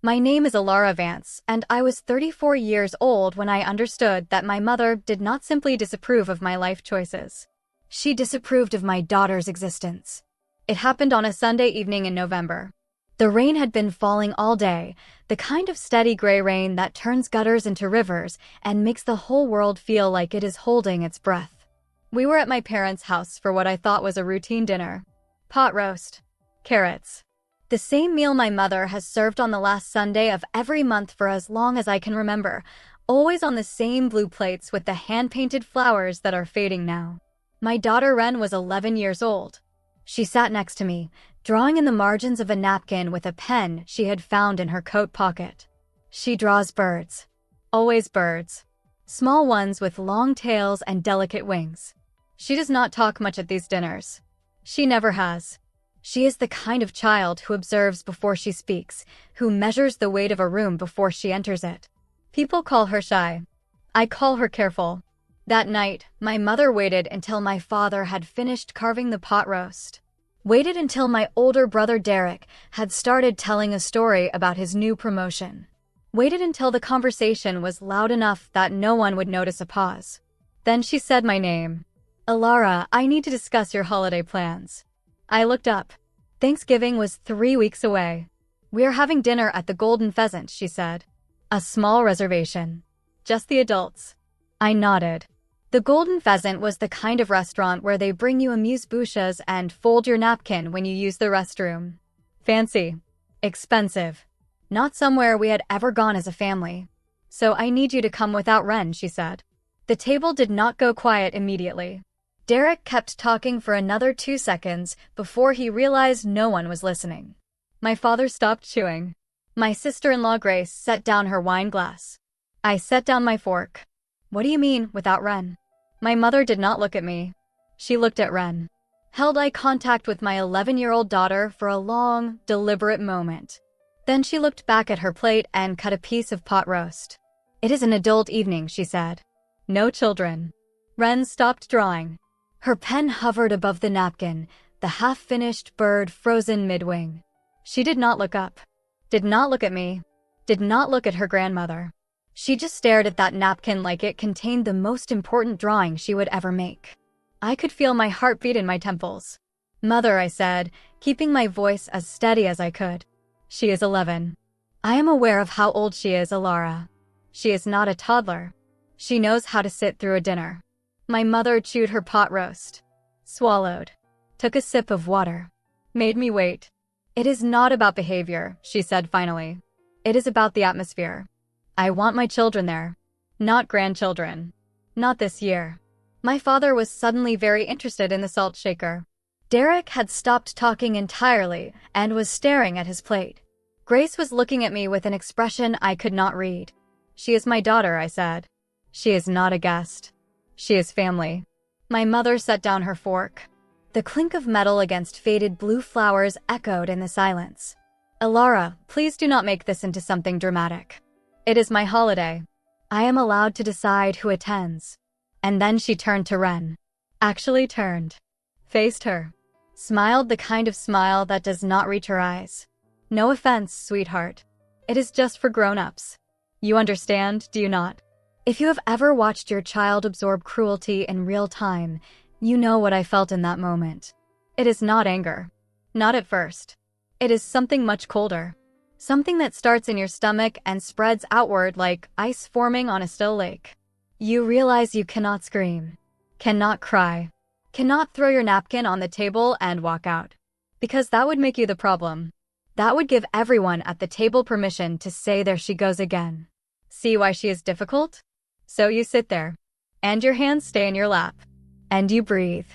My name is Alara Vance, and I was 34 years old when I understood that my mother did not simply disapprove of my life choices. She disapproved of my daughter's existence. It happened on a Sunday evening in November. The rain had been falling all day, the kind of steady gray rain that turns gutters into rivers and makes the whole world feel like it is holding its breath. We were at my parents' house for what I thought was a routine dinner. Pot roast. Carrots. The same meal my mother has served on the last Sunday of every month for as long as I can remember, always on the same blue plates with the hand-painted flowers that are fading now. My daughter Ren was 11 years old. She sat next to me, drawing in the margins of a napkin with a pen she had found in her coat pocket. She draws birds. Always birds. Small ones with long tails and delicate wings. She does not talk much at these dinners. She never has. She is the kind of child who observes before she speaks, who measures the weight of a room before she enters it. People call her shy. I call her careful. That night, my mother waited until my father had finished carving the pot roast. Waited until my older brother Derek had started telling a story about his new promotion. Waited until the conversation was loud enough that no one would notice a pause. Then she said my name. Alara, I need to discuss your holiday plans. I looked up. Thanksgiving was 3 weeks away. We're having dinner at the Golden Pheasant, she said. A small reservation. Just the adults. I nodded. The Golden Pheasant was the kind of restaurant where they bring you amuse-bouches and fold your napkin when you use the restroom. Fancy. Expensive. Not somewhere we had ever gone as a family. So I need you to come without Ren, she said. The table did not go quiet immediately. Derek kept talking for another 2 seconds before he realized no one was listening. My father stopped chewing. My sister-in-law Grace set down her wine glass. I set down my fork. What do you mean, without Ren? My mother did not look at me. She looked at Ren. Held eye contact with my 11-year-old daughter for a long, deliberate moment. Then she looked back at her plate and cut a piece of pot roast. It is an adult evening, she said. No children. Ren stopped drawing. Her pen hovered above the napkin, the half-finished bird frozen mid-wing. She did not look up. Did not look at me. Did not look at her grandmother. She just stared at that napkin like it contained the most important drawing she would ever make. I could feel my heartbeat in my temples. Mother, I said, keeping my voice as steady as I could. She is 11. I am aware of how old she is, Alara. She is not a toddler. She knows how to sit through a dinner. My mother chewed her pot roast. Swallowed. Took a sip of water. Made me wait. It is not about behavior, she said finally. It is about the atmosphere. I want my children there. Not grandchildren. Not this year. My father was suddenly very interested in the salt shaker. Derek had stopped talking entirely and was staring at his plate. Grace was looking at me with an expression I could not read. She is my daughter, I said. She is not a guest. She is family. My mother set down her fork. The clink of metal against faded blue flowers echoed in the silence. Alara, please do not make this into something dramatic. It is my holiday. I am allowed to decide who attends. And then she turned to Ren. Actually turned. Faced her. Smiled the kind of smile that does not reach her eyes. No offense, sweetheart. It is just for grown-ups. You understand, do you not? If you have ever watched your child absorb cruelty in real time, you know what I felt in that moment. It is not anger. Not at first. It is something much colder. Something that starts in your stomach and spreads outward like ice forming on a still lake. You realize you cannot scream, cannot cry, cannot throw your napkin on the table and walk out. Because that would make you the problem. That would give everyone at the table permission to say there she goes again. See why she is difficult? So you sit there, and your hands stay in your lap, and you breathe.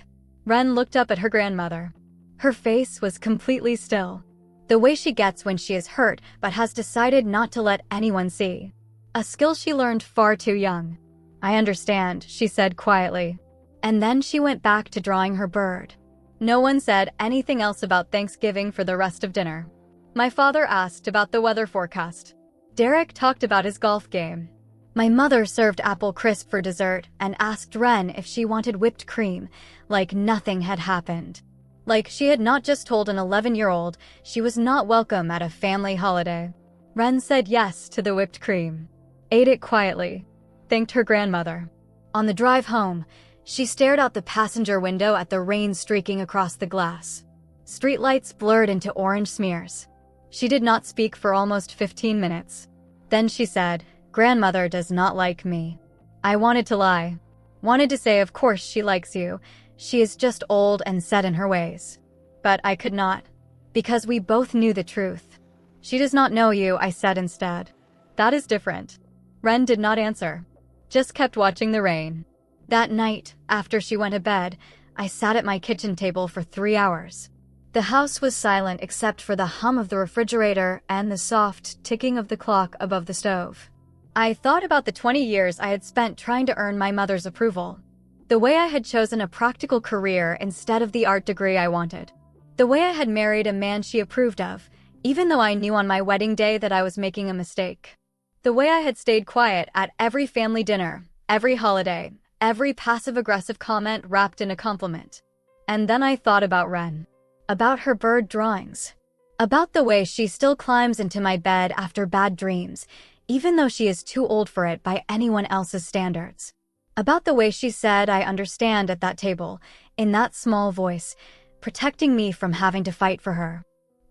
Ren looked up at her grandmother. Her face was completely still. The way she gets when she is hurt but has decided not to let anyone see. A skill she learned far too young. I understand, she said quietly. And then she went back to drawing her bird. No one said anything else about Thanksgiving for the rest of dinner. My father asked about the weather forecast. Derek talked about his golf game. My mother served apple crisp for dessert and asked Ren if she wanted whipped cream, like nothing had happened. Like she had not just told an 11-year-old she was not welcome at a family holiday. Ren said yes to the whipped cream, ate it quietly, thanked her grandmother. On the drive home, she stared out the passenger window at the rain streaking across the glass. Streetlights blurred into orange smears. She did not speak for almost 15 minutes. Then she said, "Grandmother does not like me." I wanted to lie. Wanted to say, of course she likes you. She is just old and set in her ways. But I could not, because we both knew the truth. She does not know you, I said instead. That is different. Ren did not answer, just kept watching the rain. That night, after she went to bed, I sat at my kitchen table for 3 hours. The house was silent except for the hum of the refrigerator and the soft ticking of the clock above the stove. I thought about the 20 years I had spent trying to earn my mother's approval. The way I had chosen a practical career instead of the art degree I wanted. The way I had married a man she approved of, even though I knew on my wedding day that I was making a mistake. The way I had stayed quiet at every family dinner, every holiday, every passive-aggressive comment wrapped in a compliment. And then I thought about Ren. About her bird drawings. About the way she still climbs into my bed after bad dreams, even though she is too old for it by anyone else's standards. About the way she said, "I understand," at that table, in that small voice, protecting me from having to fight for her.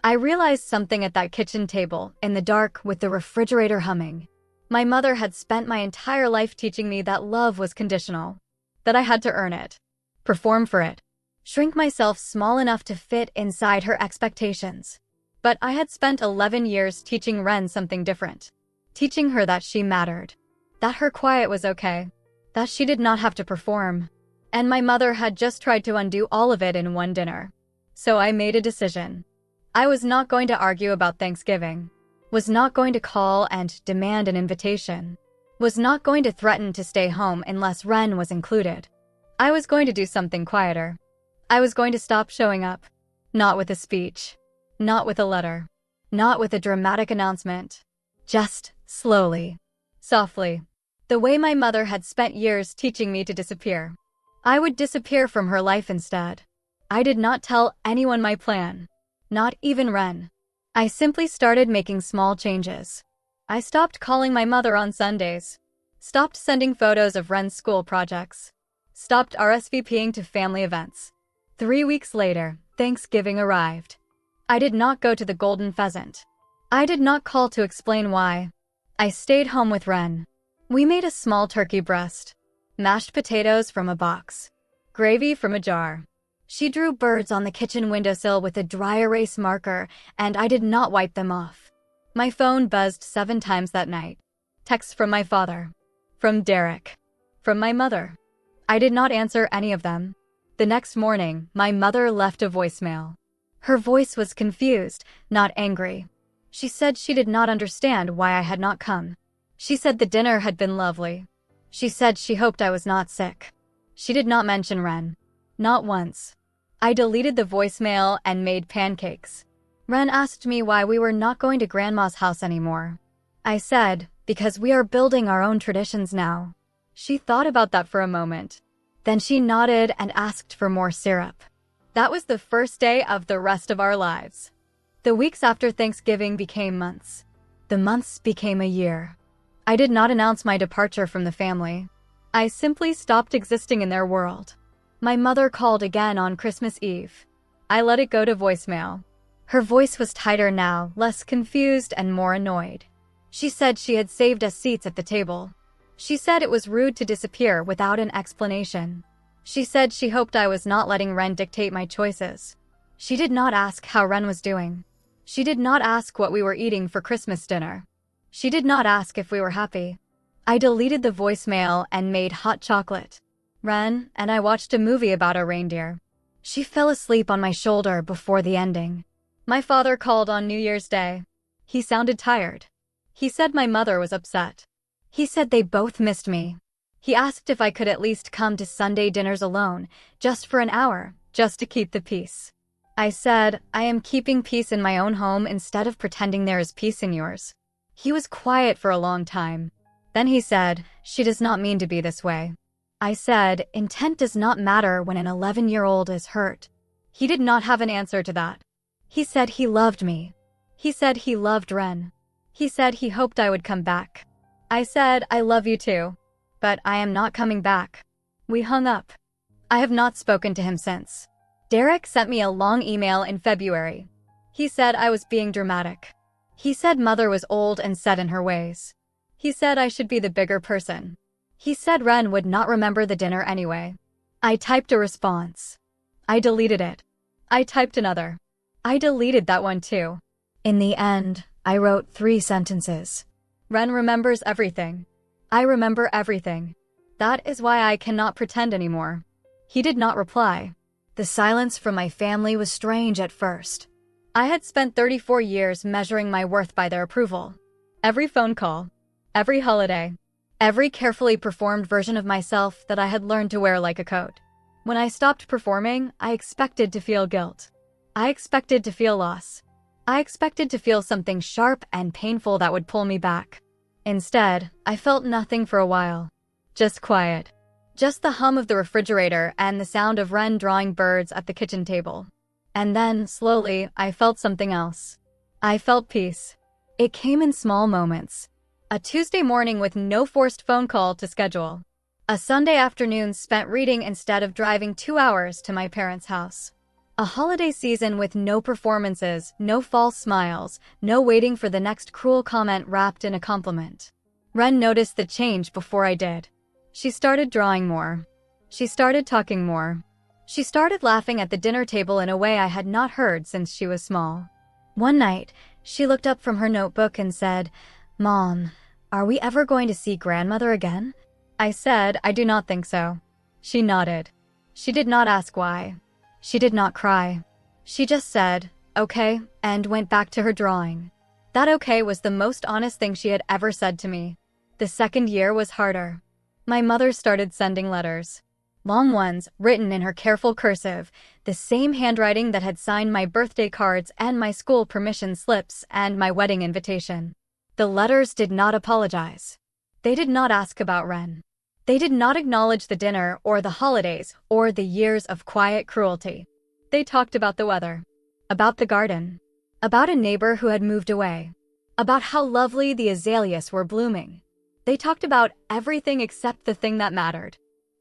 I realized something at that kitchen table, in the dark with the refrigerator humming. My mother had spent my entire life teaching me that love was conditional, that I had to earn it, perform for it, shrink myself small enough to fit inside her expectations. But I had spent 11 years teaching Ren something different, teaching her that she mattered, that her quiet was okay, that she did not have to perform. And my mother had just tried to undo all of it in one dinner. So I made a decision. I was not going to argue about Thanksgiving, was not going to call and demand an invitation, was not going to threaten to stay home unless Ren was included. I was going to do something quieter. I was going to stop showing up, not with a speech, not with a letter, not with a dramatic announcement, just slowly, softly, the way my mother had spent years teaching me to disappear. I would disappear from her life instead. I did not tell anyone my plan, not even Ren. I simply started making small changes. I stopped calling my mother on Sundays, stopped sending photos of Ren's school projects, stopped RSVPing to family events. 3 weeks later, Thanksgiving arrived. I did not go to the Golden Pheasant. I did not call to explain why. I stayed home with Ren. We made a small turkey breast, mashed potatoes from a box, gravy from a jar. She drew birds on the kitchen windowsill with a dry erase marker, and I did not wipe them off. My phone buzzed 7 times that night. Texts from my father, from Derek, from my mother. I did not answer any of them. The next morning, my mother left a voicemail. Her voice was confused, not angry. She said she did not understand why I had not come. She said the dinner had been lovely. She said she hoped I was not sick. She did not mention Ren. Not once. I deleted the voicemail and made pancakes. Ren asked me why we were not going to Grandma's house anymore. I said, because we are building our own traditions now. She thought about that for a moment. Then she nodded and asked for more syrup. That was the first day of the rest of our lives. The weeks after Thanksgiving became months. The months became a year. I did not announce my departure from the family. I simply stopped existing in their world. My mother called again on Christmas Eve. I let it go to voicemail. Her voice was tighter now, less confused and more annoyed. She said she had saved us seats at the table. She said it was rude to disappear without an explanation. She said she hoped I was not letting Ren dictate my choices. She did not ask how Ren was doing. She did not ask what we were eating for Christmas dinner. She did not ask if we were happy. I deleted the voicemail and made hot chocolate. Ren and I watched a movie about a reindeer. She fell asleep on my shoulder before the ending. My father called on New Year's Day. He sounded tired. He said my mother was upset. He said they both missed me. He asked if I could at least come to Sunday dinners alone, just for an hour, just to keep the peace. I said, I am keeping peace in my own home instead of pretending there is peace in yours. He was quiet for a long time. Then he said, she does not mean to be this way. I said, intent does not matter when an 11-year-old is hurt. He did not have an answer to that. He said he loved me. He said he loved Ren. He said he hoped I would come back. I said, I love you too. But I am not coming back. We hung up. I have not spoken to him since. Derek sent me a long email in February. He said I was being dramatic. He said Mother was old and set in her ways. He said I should be the bigger person. He said Ren would not remember the dinner anyway. I typed a response. I deleted it. I typed another. I deleted that one too. In the end, I wrote 3 sentences. Ren remembers everything. I remember everything. That is why I cannot pretend anymore. He did not reply. The silence from my family was strange at first. I had spent 34 years measuring my worth by their approval. Every phone call, every holiday, every carefully performed version of myself that I had learned to wear like a coat. When I stopped performing, I expected to feel guilt. I expected to feel loss. I expected to feel something sharp and painful that would pull me back. Instead, I felt nothing for a while. Just quiet. Just the hum of the refrigerator and the sound of Ren drawing birds at the kitchen table. And then, slowly, I felt something else. I felt peace. It came in small moments. A Tuesday morning with no forced phone call to schedule. A Sunday afternoon spent reading instead of driving 2 hours to my parents' house. A holiday season with no performances, no false smiles, no waiting for the next cruel comment wrapped in a compliment. Ren noticed the change before I did. She started drawing more. She started talking more. She started laughing at the dinner table in a way I had not heard since she was small. One night, she looked up from her notebook and said, "Mom, are we ever going to see grandmother again?" I said, "I do not think so." She nodded. She did not ask why. She did not cry. She just said, "Okay," and went back to her drawing. That okay was the most honest thing she had ever said to me. The second year was harder. My mother started sending letters. Long ones, written in her careful cursive, the same handwriting that had signed my birthday cards and my school permission slips and my wedding invitation. The letters did not apologize. They did not ask about Ren. They did not acknowledge the dinner or the holidays or the years of quiet cruelty. They talked about the weather, about the garden, about a neighbor who had moved away, about how lovely the azaleas were blooming. They talked about everything except the thing that mattered.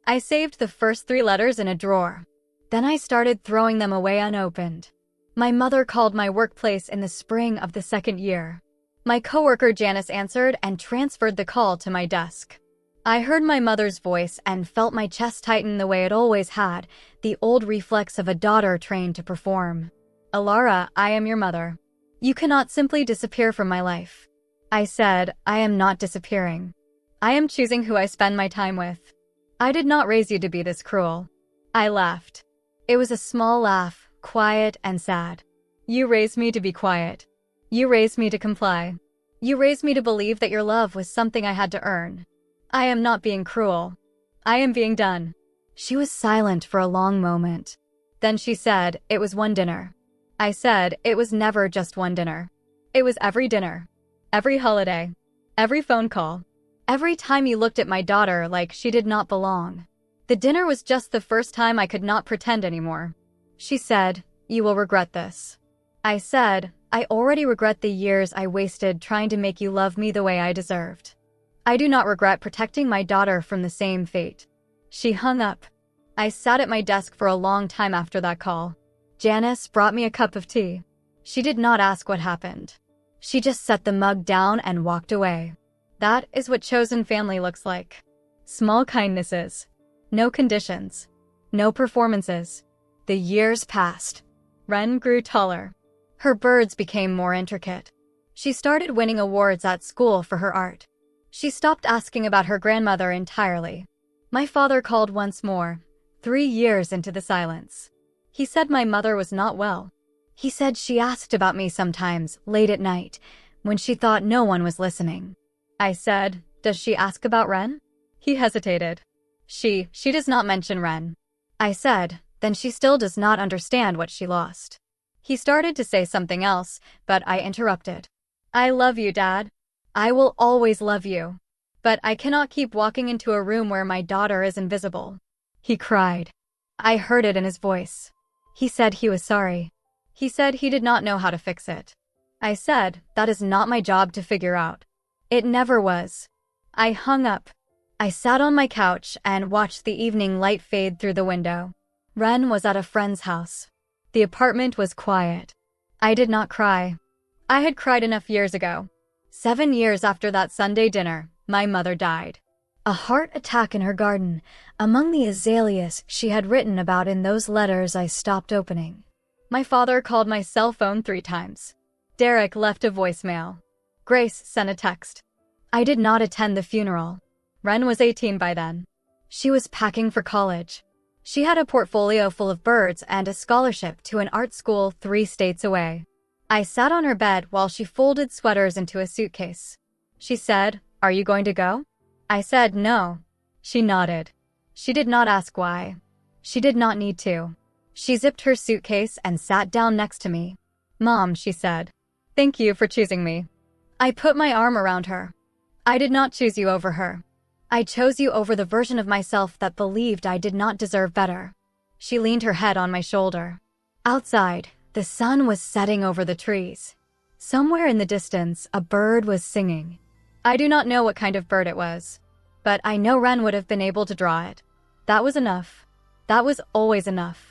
I saved the first 3 letters in a drawer. Then I started throwing them away unopened. My mother called my workplace in the spring of the second year. My coworker Janice answered and transferred the call to my desk. I heard my mother's voice and felt my chest tighten the way it always had, the old reflex of a daughter trained to perform. "Alara, I am your mother. You cannot simply disappear from my life." I said, "I am not disappearing. I am choosing who I spend my time with. I did not raise you to be this cruel." I laughed. It was a small laugh, quiet and sad. "You raised me to be quiet. You raised me to comply. You raised me to believe that your love was something I had to earn. I am not being cruel. I am being done." She was silent for a long moment. Then she said, "It was one dinner." I said, "It was never just one dinner. It was every dinner. Every holiday. Every phone call. Every time you looked at my daughter like she did not belong. The dinner was just the first time I could not pretend anymore." She said, "You will regret this." I said, "I already regret the years I wasted trying to make you love me the way I deserved. I do not regret protecting my daughter from the same fate." She hung up. I sat at my desk for a long time after that call. Janice brought me a cup of tea. She did not ask what happened. She just set the mug down and walked away. That is what chosen family looks like. Small kindnesses. No conditions. No performances. The years passed. Ren grew taller. Her birds became more intricate. She started winning awards at school for her art. She stopped asking about her grandmother entirely. My father called once more, 3 years into the silence. He said my mother was not well. He said she asked about me sometimes, late at night, when she thought no one was listening. I said, "Does she ask about Ren?" He hesitated. She does not mention Ren." I said, "Then she still does not understand what she lost." He started to say something else, but I interrupted. "I love you, Dad. I will always love you. But I cannot keep walking into a room where my daughter is invisible." He cried. I heard it in his voice. He said he was sorry. He said he did not know how to fix it. I said, that is not my job to figure out. It never was. I hung up. I sat on my couch and watched the evening light fade through the window. Ren was at a friend's house. The apartment was quiet. I did not cry. I had cried enough years ago. 7 years after that Sunday dinner, my mother died. A heart attack in her garden, among the azaleas she had written about in those letters I stopped opening. My father called my cell phone 3 times. Derek left a voicemail. Grace sent a text. I did not attend the funeral. Ren was 18 by then. She was packing for college. She had a portfolio full of birds and a scholarship to an art school 3 states away. I sat on her bed while she folded sweaters into a suitcase. She said, "Are you going to go?" I said no. She nodded. She did not ask why. She did not need to. She zipped her suitcase and sat down next to me. "Mom," she said. "Thank you for choosing me." I put my arm around her. "I did not choose you over her. I chose you over the version of myself that believed I did not deserve better." She leaned her head on my shoulder. Outside, the sun was setting over the trees. Somewhere in the distance, a bird was singing. I do not know what kind of bird it was, but I know Ren would have been able to draw it. That was enough. That was always enough.